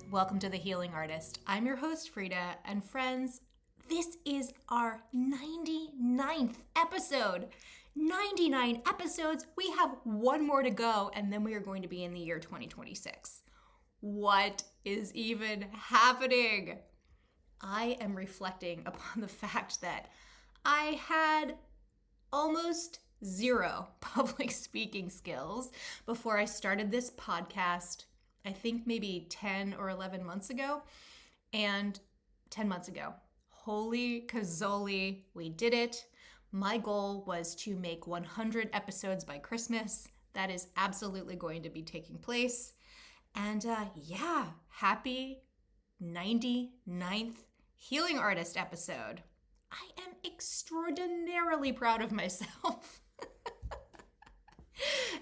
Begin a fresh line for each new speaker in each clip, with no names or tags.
Welcome to The Healing Artist. I'm your host, Frida, and friends, this is our 99th episode. 99 episodes. We have one more to go, and then we are going to be in the year 2026. What is even happening? I am reflecting upon the fact that I had almost zero public speaking skills before I started this podcast. I think maybe 10 or 11 months ago, and 10 months ago. Holy cazoli, we did it. My goal was to make 100 episodes by Christmas. That is absolutely going to be taking place. And happy 99th Healing Artist episode. I am extraordinarily proud of myself.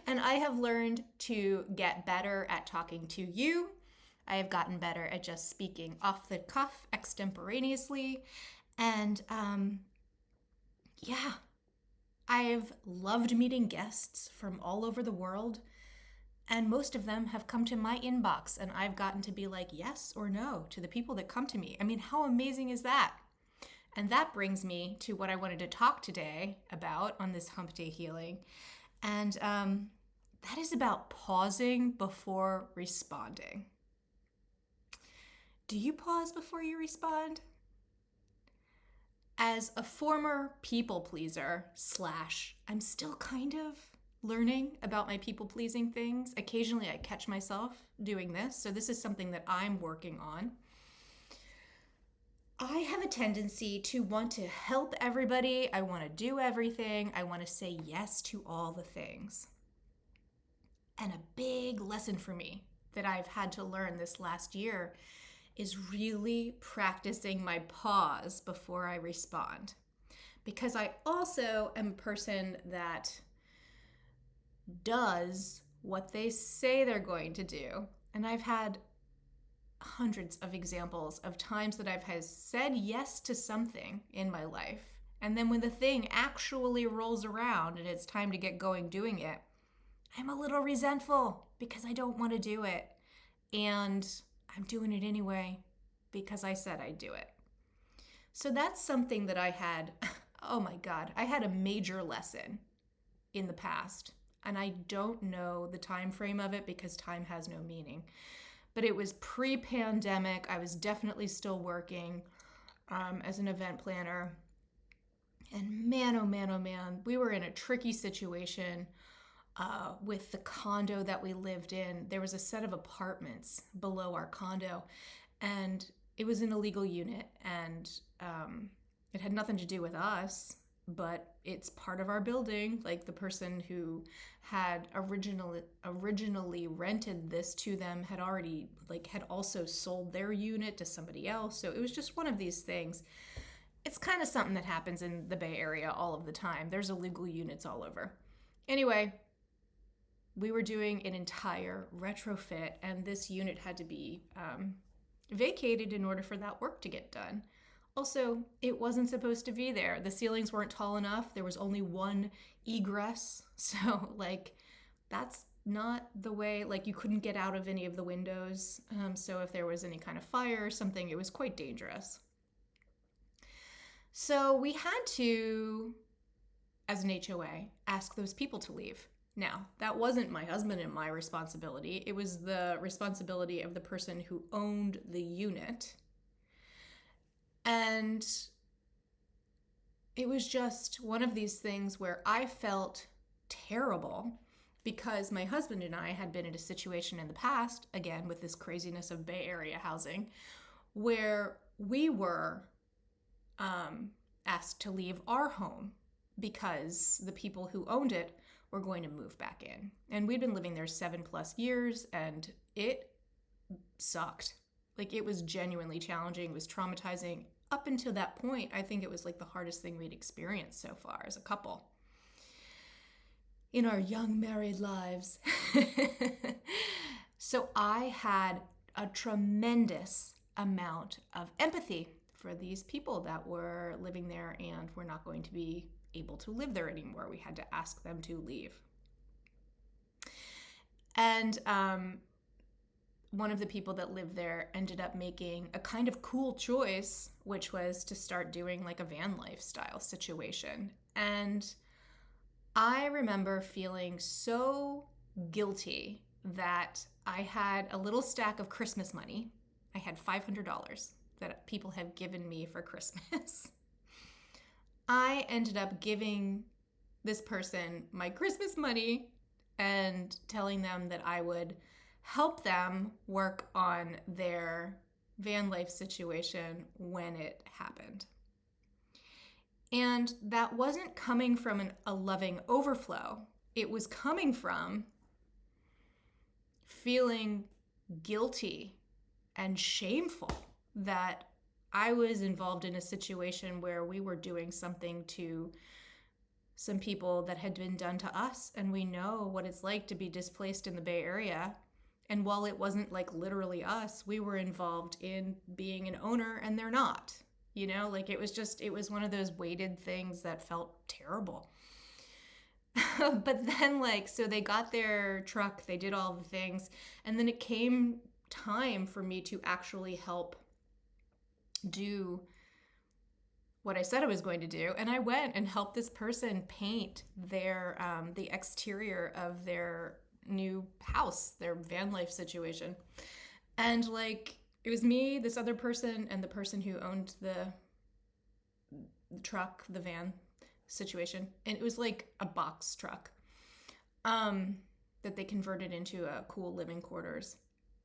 And I have learned to get better at talking to you. I have gotten better at just speaking off the cuff extemporaneously. And I've loved meeting guests from all over the world. And most of them have come to my inbox, and I've gotten to be like yes or no to the people that come to me. I mean, how amazing is that? And that brings me to what I wanted to talk today about on this Hump Day Healing. And that is about pausing before responding. Do you pause before you respond? As a former people pleaser / I'm still kind of learning about my people pleasing things. Occasionally I catch myself doing this. So this is something that I'm working on. I have a tendency to want to help everybody. I want to do everything. I want to say yes to all the things. And a big lesson for me that I've had to learn this last year is really practicing my pause before I respond. Because I also am a person that does what they say they're going to do. And I've had hundreds of examples of times that I've said yes to something in my life, and then when the thing actually rolls around and it's time to get going doing it, I'm a little resentful because I don't want to do it, and I'm doing it anyway because I said I'd do it. So that's something that I had, oh my God, I had a major lesson in the past, and I don't know the time frame of it because time has no meaning. But it was pre-pandemic. I was definitely still working as an event planner. And man, oh man, we were in a tricky situation with the condo that we lived in. There was a set of apartments below our condo, and it was an illegal unit, and it had nothing to do with us, but it's part of our building. Like, the person who had originally rented this to them had also sold their unit to somebody else. So it was just one of these things. It's kind of something that happens in the Bay Area all of the time. There's illegal units all over. Anyway, we were doing an entire retrofit, and this unit had to be vacated in order for that work to get done. Also, it wasn't supposed to be there. The ceilings weren't tall enough. There was only one egress. So, that's not the way, you couldn't get out of any of the windows. So if there was any kind of fire or something, it was quite dangerous. So we had to, as an HOA, ask those people to leave. Now, that wasn't my husband and my responsibility. It was the responsibility of the person who owned the unit. And it was just one of these things where I felt terrible because my husband and I had been in a situation in the past, again, with this craziness of Bay Area housing, where we were asked to leave our home because the people who owned it were going to move back in. And we'd been living there 7+ years, and it sucked. It was genuinely challenging. It was traumatizing. Up until that point, I think it was the hardest thing we'd experienced so far as a couple in our young married lives. So I had a tremendous amount of empathy for these people that were living there and were not going to be able to live there anymore. We had to ask them to leave. And one of the people that lived there ended up making a kind of cool choice, which was to start doing like a van lifestyle situation. And I remember feeling so guilty that I had a little stack of Christmas money. I had $500 that people have given me for Christmas. I ended up giving this person my Christmas money and telling them that I would help them work on their van life situation when it happened. And that wasn't coming from a loving overflow. It was coming from feeling guilty and shameful that I was involved in a situation where we were doing something to some people that had been done to us. And we know what it's like to be displaced in the Bay Area. And while it wasn't like literally us, we were involved in being an owner and they're not. You know, like it was one of those weighted things that felt terrible. But then, like, so they got their truck, they did all the things, and then it came time for me to actually help do what I said I was going to do. And I went and helped this person paint their the exterior of their new house, their van life situation. And like it was me, this other person, and the person who owned the truck, the van situation. And it was like a box truck that they converted into a cool living quarters.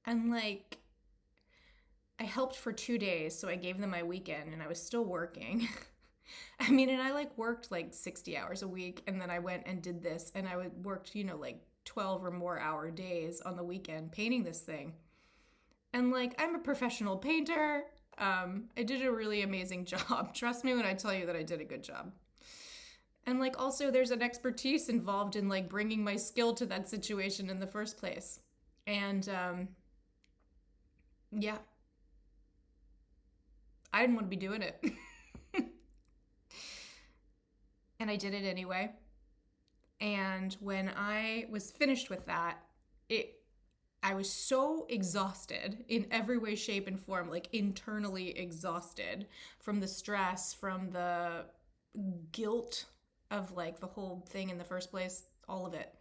And like I helped for 2 days, so I gave them my weekend and I was still working. I mean, and I like worked like 60 hours a week, and then I went and did this, and I worked, you know, like 12 or more hour days on the weekend painting this thing. And like I'm a professional painter. I did a really amazing job. Trust me when I tell you that I did a good job. And like also there's an expertise involved in like bringing my skill to that situation in the first place. And yeah, I didn't want to be doing it. And I did it anyway. And when I was finished with that, I was so exhausted in every way, shape, and form, like internally exhausted from the stress, from the guilt of like the whole thing in the first place, all of it.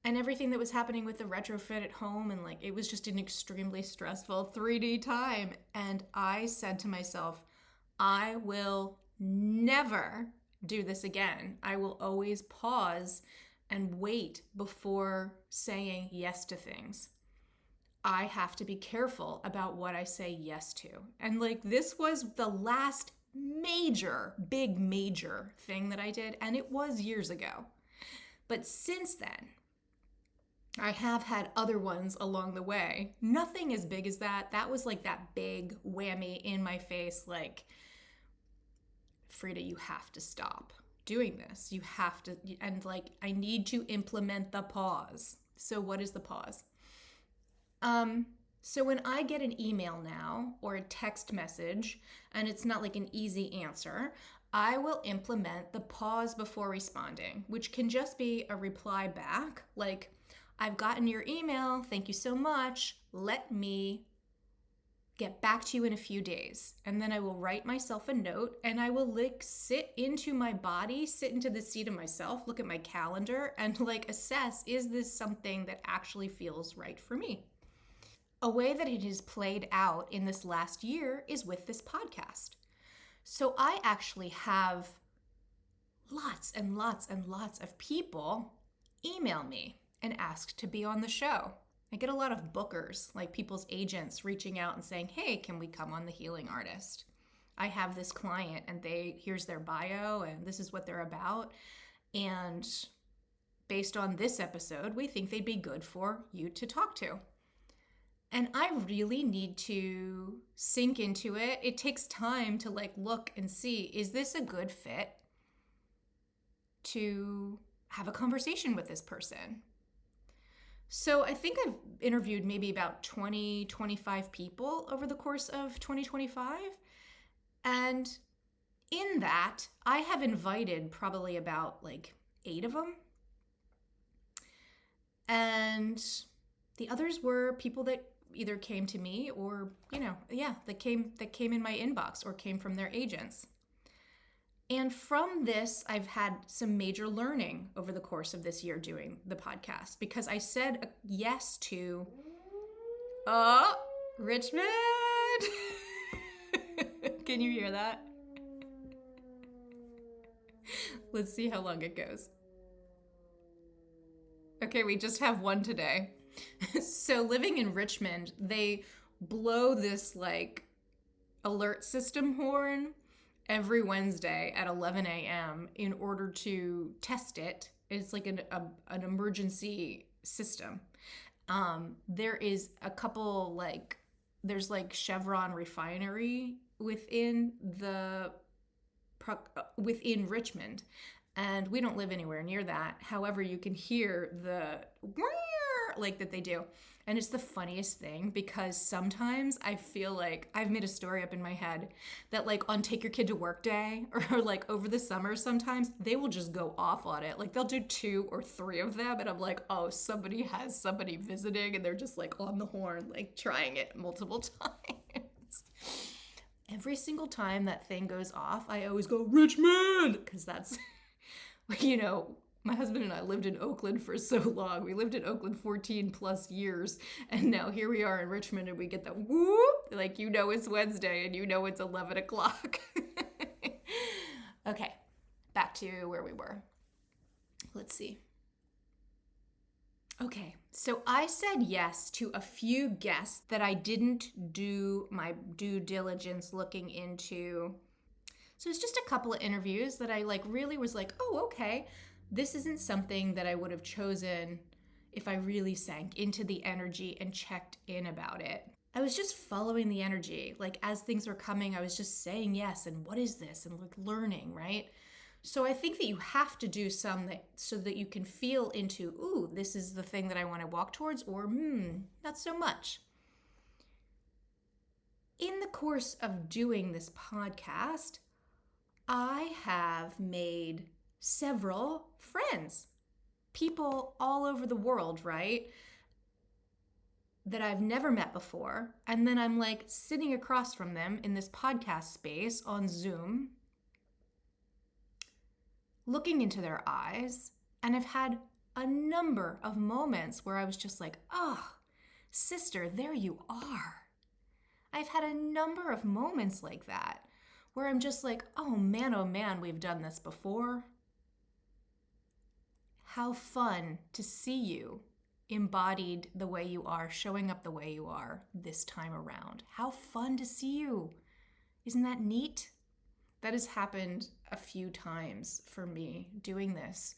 And everything that was happening with the retrofit at home, and like it was just an extremely stressful 3D time. And I said to myself, I will never do this again. I will always pause and wait before saying yes to things. I have to be careful about what I say yes to. And like this was the last big major thing that I did, and it was years ago. But since then, I have had other ones along the way. Nothing as big as that. That was like that big whammy in my face, like, Frida, you have to stop doing this. You have to, and like, I need to implement the pause. So what is the pause? So when I get an email now or a text message and it's not like an easy answer, I will implement the pause before responding, which can just be a reply back like, I've gotten your email, thank you so much, let me get back to you in a few days. And then I will write myself a note and I will like sit into my body, sit into the seat of myself, look at my calendar and like assess, is this something that actually feels right for me? A way that it has played out in this last year is with this podcast. So I actually have lots and lots and lots of people email me and ask to be on the show. I get a lot of bookers, like people's agents reaching out and saying, hey, can we come on The Healing Artist? I have this client and here's their bio and this is what they're about. And based on this episode, we think they'd be good for you to talk to. And I really need to sink into it. It takes time to like look and see, is this a good fit to have a conversation with this person? So I think I've interviewed maybe about 20, 25 people over the course of 2025. And in that, I have invited probably about like 8 of them. And the others were people that either came to me or, that came in my inbox or came from their agents. And from this, I've had some major learning over the course of this year doing the podcast because I said yes to, Richmond. Can you hear that? Let's see how long it goes. Okay, we just have one today. So living in Richmond, they blow this like alert system horn every Wednesday at 11 a.m. in order to test it. It's like an emergency system. There is a couple there's like Chevron refinery within Richmond, and we don't live anywhere near that. However, you can hear the like that they do. And it's the funniest thing because sometimes I feel like I've made a story up in my head that like on Take Your Kid to Work Day or like over the summer, sometimes they will just go off on it. Like they'll do 2 or 3 of them. And I'm like, oh, somebody has somebody visiting and they're just like on the horn, like trying it multiple times. Every single time that thing goes off, I always go, Richmond! Because that's, my husband and I lived in Oakland for so long. We lived in Oakland 14 plus years. And now here we are in Richmond and we get that whoop, like it's Wednesday and it's 11 o'clock. Okay, back to where we were. Let's see. Okay, so I said yes to a few guests that I didn't do my due diligence looking into. So it's just a couple of interviews that I really was like, oh, okay, this isn't something that I would have chosen if I really sank into the energy and checked in about it. I was just following the energy. Like as things were coming, I was just saying yes and what is this and learning, right? So I think that you have to do some so that you can feel into, ooh, this is the thing that I want to walk towards, or not so much. In the course of doing this podcast, I have made several friends, people all over the world, right? That I've never met before. And then I'm like sitting across from them in this podcast space on Zoom, looking into their eyes. And I've had a number of moments where I was just like, oh, sister, there you are. I've had a number of moments like that where I'm just like, oh man, we've done this before. How fun to see you embodied the way you are, showing up the way you are this time around. How fun to see you. Isn't that neat? That has happened a few times for me doing this.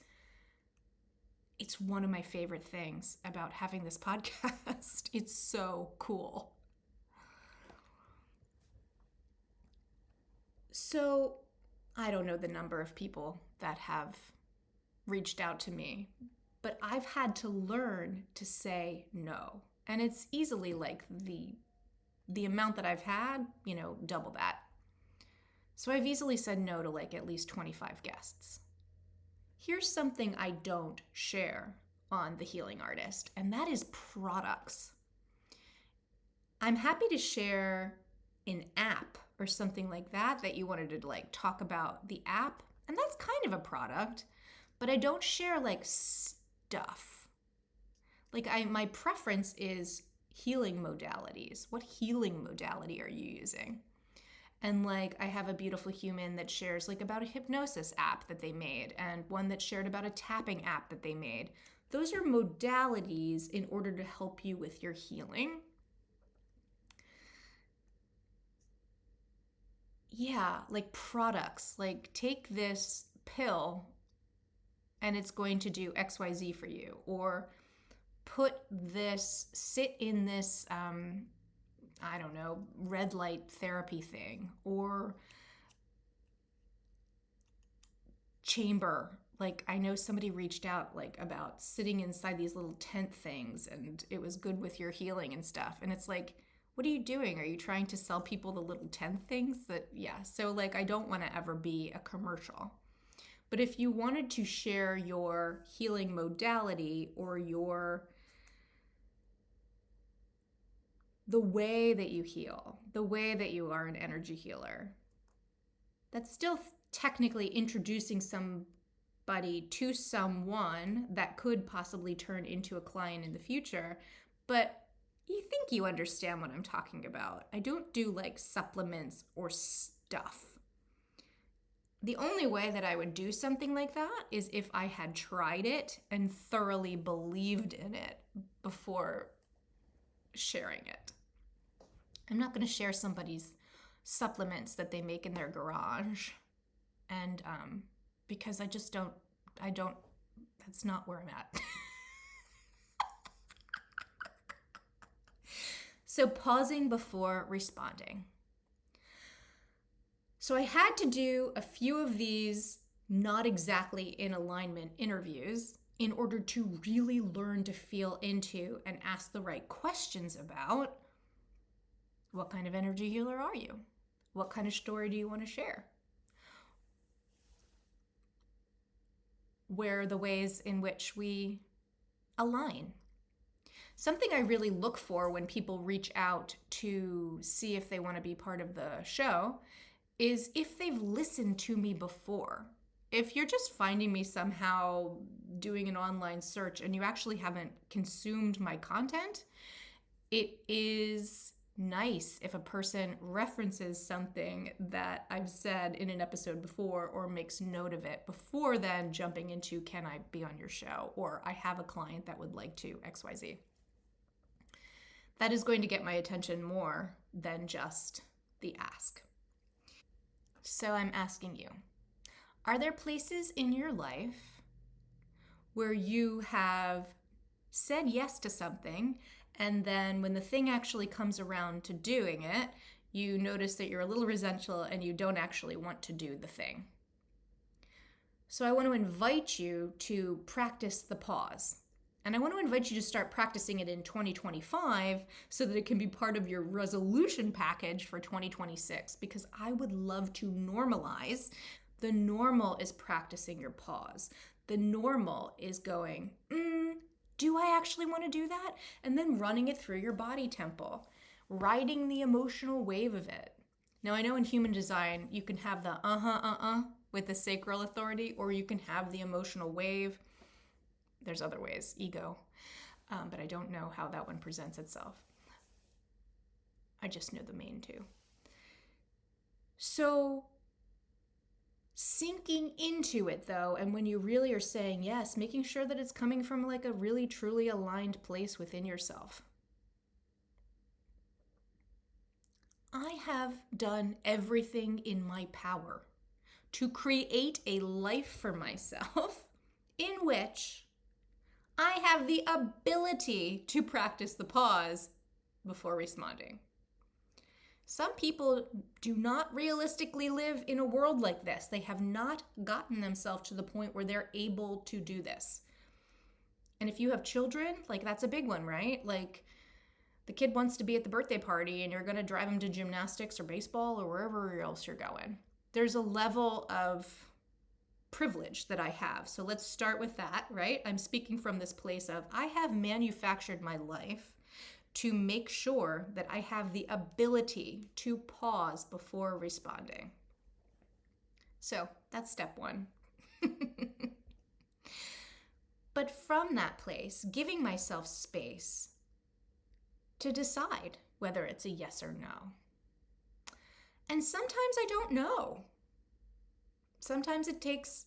It's one of my favorite things about having this podcast. It's so cool. So I don't know the number of people that have reached out to me, but I've had to learn to say no. And it's easily like the amount that I've had, double that. So I've easily said no to like at least 25 guests. Here's something I don't share on The Healing Artist, and that is products. I'm happy to share an app or something like that you wanted to like talk about the app, and that's kind of a product, but I don't share like stuff. Like my preference is healing modalities. What healing modality are you using? And like I have a beautiful human that shares like about a hypnosis app that they made, and one that shared about a tapping app that they made. Those are modalities in order to help you with your healing. Yeah, like products. Like take this pill and it's going to do XYZ for you. Or sit in this, red light therapy thing. Or chamber Like, I know somebody reached out like about sitting inside these little tent things and it was good with your healing and stuff. And it's like, what are you doing? Are you trying to sell people the little tent things that, yeah. So, like, I don't want to ever be a commercial. But if you wanted to share your healing modality or the way that you heal, the way that you are an energy healer, that's still technically introducing somebody to someone that could possibly turn into a client in the future. But you think you understand what I'm talking about. I don't do like supplements or stuff. The only way that I would do something like that is if I had tried it and thoroughly believed in it before sharing it. I'm not going to share somebody's supplements that they make in their garage. And because I don't, that's not where I'm at. So, pausing before responding. So, I had to do a few of these not exactly in alignment interviews in order to really learn to feel into and ask the right questions about what kind of energy healer are you? What kind of story do you want to share? Where are the ways in which we align? Something I really look for when people reach out to see if they want to be part of the show is if they've listened to me before. If you're just finding me somehow doing an online search and you actually haven't consumed my content, it is nice if a person references something that I've said in an episode before or makes note of it before then jumping into, can I be on your show? Or I have a client that would like to XYZ. That is going to get my attention more than just the ask. So I'm asking you, are there places in your life where you have said yes to something and then when the thing actually comes around to doing it, you notice that you're a little resentful and you don't actually want to do the thing? So I want to invite you to practice the pause. And I want to invite you to start practicing it in 2025 so that it can be part of your resolution package for 2026, because I would love to normalize. The normal is practicing your pause. The normal is going, do I actually want to do that? And then running it through your body temple, riding the emotional wave of it. Now, I know in human design, you can have the with the sacral authority, or you can have the emotional wave. There's other ways, ego, but I don't know how that one presents itself. I just know the main two. So sinking into it though, and when you really are saying yes, making sure that it's coming from like a really truly aligned place within yourself. I have done everything in my power to create a life for myself in which I have the ability to practice the pause before responding. Some people do not realistically live in a world like this. They have not gotten themselves to the point where they're able to do this. And if you have children, like that's a big one, right? Like the kid wants to be at the birthday party and you're going to drive them to gymnastics or baseball or wherever else you're going. There's a level of privilege that I have. So let's start with that, right? I'm speaking from this place of I have manufactured my life to make sure that I have the ability to pause before responding. So that's step one. But from that place, giving myself space to decide whether it's a yes or no. And sometimes I don't know. Sometimes it takes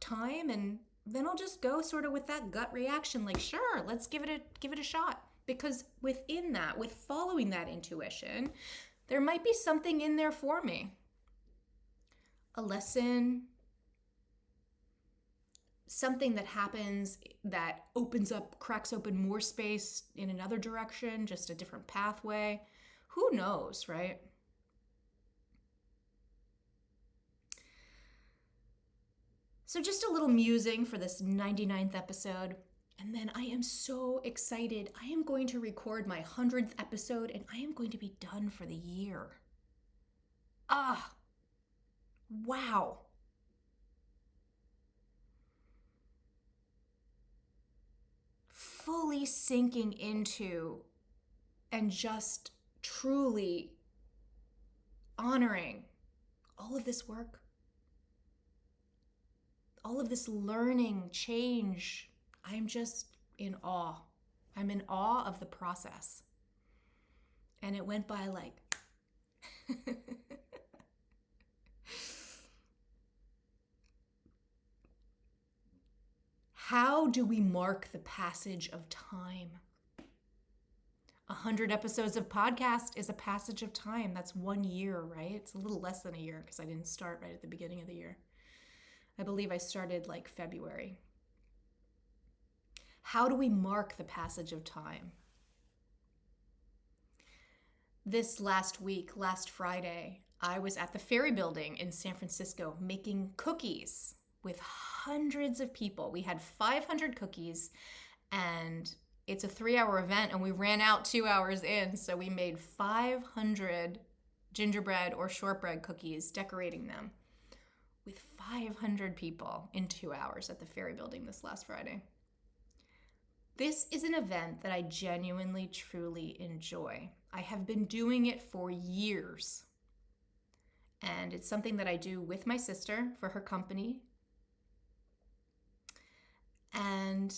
time and then I'll just go sort of with that gut reaction, like, sure, let's give it a shot. Because within that, with following that intuition, there might be something in there for me. A lesson, something that happens that cracks open more space in another direction, just a different pathway. Who knows, right? So just a little musing for this 99th episode. And then I am so excited. I am going to record my 100th episode and I am going to be done for the year. Ah, wow. Fully sinking into and just truly honoring all of this work, all of this learning, change. I'm just in awe. I'm in awe of the process. And it went by like... How do we mark the passage of time? 100 episodes of podcast is a passage of time. That's 1 year, right? It's a little less than a year because I didn't start right at the beginning of the year. I believe I started like February. How do we mark the passage of time? This last week, last Friday, I was at the Ferry Building in San Francisco making cookies with hundreds of people. We had 500 cookies, and it's a 3-hour event, and we ran out 2 hours in, so we made 500 gingerbread or shortbread cookies, decorating them with 500 people in 2 hours at the Ferry Building this last Friday. This is an event that I genuinely, truly enjoy. I have been doing it for years, and it's something that I do with my sister for her company. And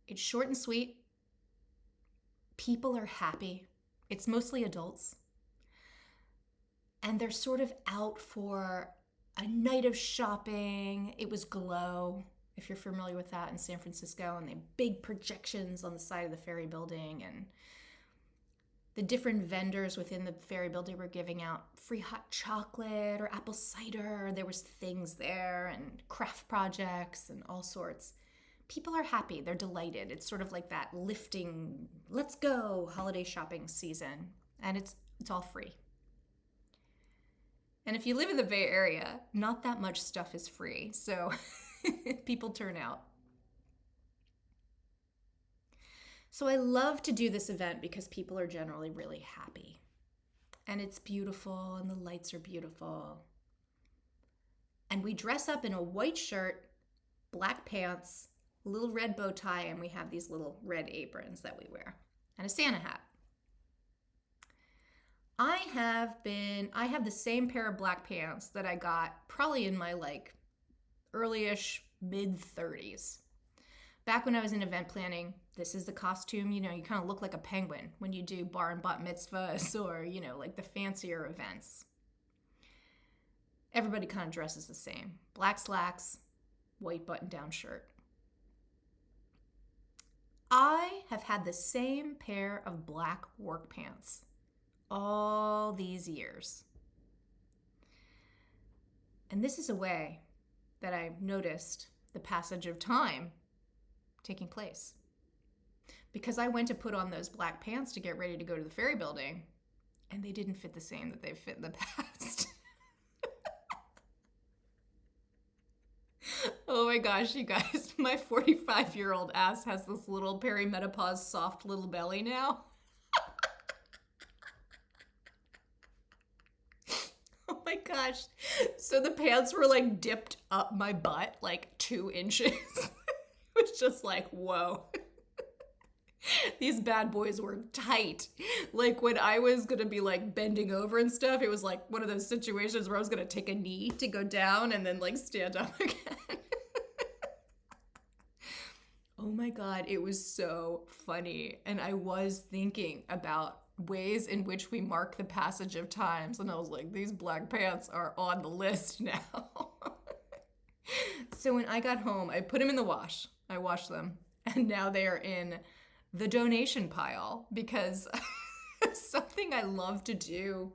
it's short and sweet. People are happy. It's mostly adults. And they're sort of out for a night of shopping. It was Glow, if you're familiar with that, in San Francisco. And they have big projections on the side of the Ferry Building. And the different vendors within the Ferry Building were giving out free hot chocolate or apple cider. There was things there and craft projects and all sorts. People are happy. They're delighted. It's sort of like that lifting, let's go holiday shopping season. And it's all free. And if you live in the Bay Area, not that much stuff is free. So people turn out. So I love to do this event because people are generally really happy. And it's beautiful and the lights are beautiful. And we dress up in a white shirt, black pants, a little red bow tie, and we have these little red aprons that we wear, and a Santa hat. I have the same pair of black pants that I got probably in my like early-ish mid-30s. Back when I was in event planning, this is the costume, you kind of look like a penguin when you do bar and bat mitzvahs or, like the fancier events. Everybody kind of dresses the same. Black slacks, white button-down shirt. I have had the same pair of black work pants all these years. And this is a way that I've noticed the passage of time taking place. Because I went to put on those black pants to get ready to go to the Ferry Building, and they didn't fit the same that they've fit in the past. Oh my gosh, you guys, my 45-year-old ass has this little perimenopause soft little belly now. Oh my gosh. So the pants were like dipped up my butt like 2 inches. It was just like, whoa. These bad boys were tight. Like when I was gonna be like bending over and stuff, it was like one of those situations where I was gonna take a knee to go down and then like stand up again. Oh my God, it was so funny. And I was thinking about ways in which we mark the passage of times. And I was like, these black pants are on the list now. So when I got home, I put them in the wash. I washed them. And now they are in the donation pile because something I love to do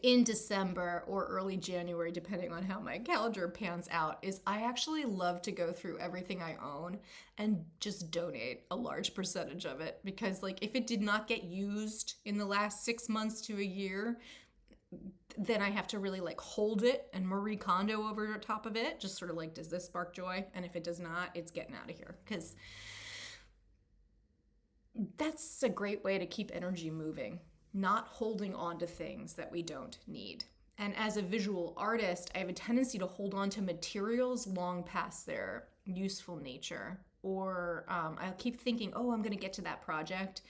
in December or early January, depending on how my calendar pans out, is I actually love to go through everything I own and just donate a large percentage of it. Because like if it did not get used in the last 6 months to a year, then I have to really like hold it and Marie Kondo over top of it, just sort of like, does this spark joy? And if it does not, it's getting out of here. Because that's a great way to keep energy moving, not holding on to things that we don't need. And as a visual artist, I have a tendency to hold on to materials long past their useful nature. Or I'll keep thinking, oh, I'm going to get to that project.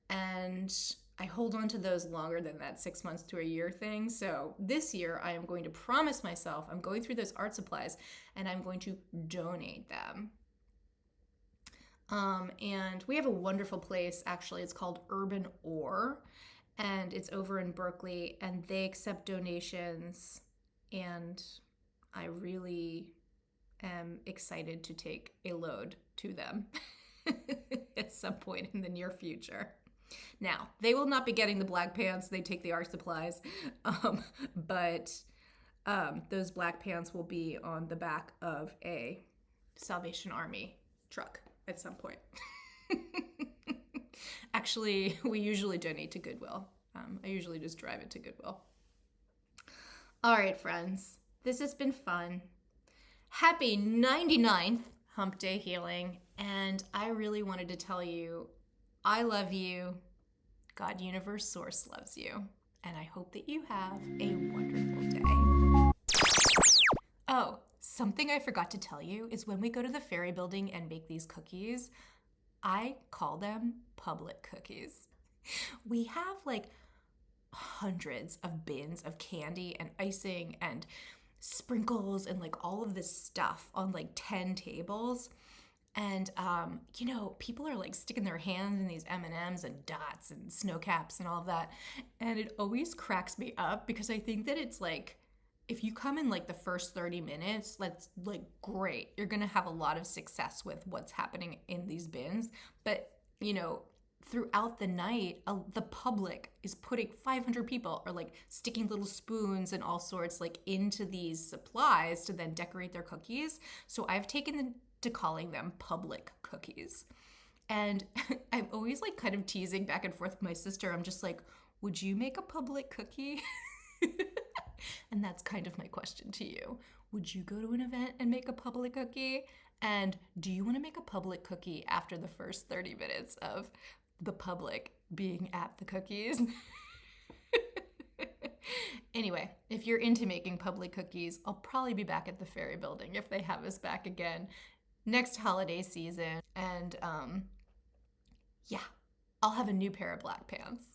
And I hold on to those longer than that 6 months to a year thing. So this year, I am going to promise myself I'm going through those art supplies and I'm going to donate them. And we have a wonderful place, actually. It's called Urban Ore, and it's over in Berkeley, and they accept donations. And I really am excited to take a load to them at some point in the near future. Now, they will not be getting the black pants, they take the art supplies, but those black pants will be on the back of a Salvation Army truck at some point. Actually, we usually donate to Goodwill. I usually just drive it to Goodwill. All right, friends, this has been fun. Happy 99th Hump Day Healing, and I really wanted to tell you I love you, God, Universe, Source loves you, and I hope that you have a wonderful day. Oh, something I forgot to tell you is when we go to the Fairy Building and make these cookies, I call them public cookies. We have like hundreds of bins of candy and icing and sprinkles and like all of this stuff on like 10 tables. And people are like sticking their hands in these M&Ms and dots and snow caps and all of that. And it always cracks me up because I think that it's like, if you come in like the first 30 minutes, that's like great. You're going to have a lot of success with what's happening in these bins. But, throughout the night, the public is putting 500 people are like sticking little spoons and all sorts like into these supplies to then decorate their cookies. So I've taken to calling them public cookies. And I'm always like kind of teasing back and forth with my sister. I'm just like, would you make a public cookie? And that's kind of my question to you. Would you go to an event and make a public cookie? And do you want to make a public cookie after the first 30 minutes of the public being at the cookies? Anyway, if you're into making public cookies, I'll probably be back at the Fairy Building if they have us back again next holiday season. And I'll have a new pair of black pants.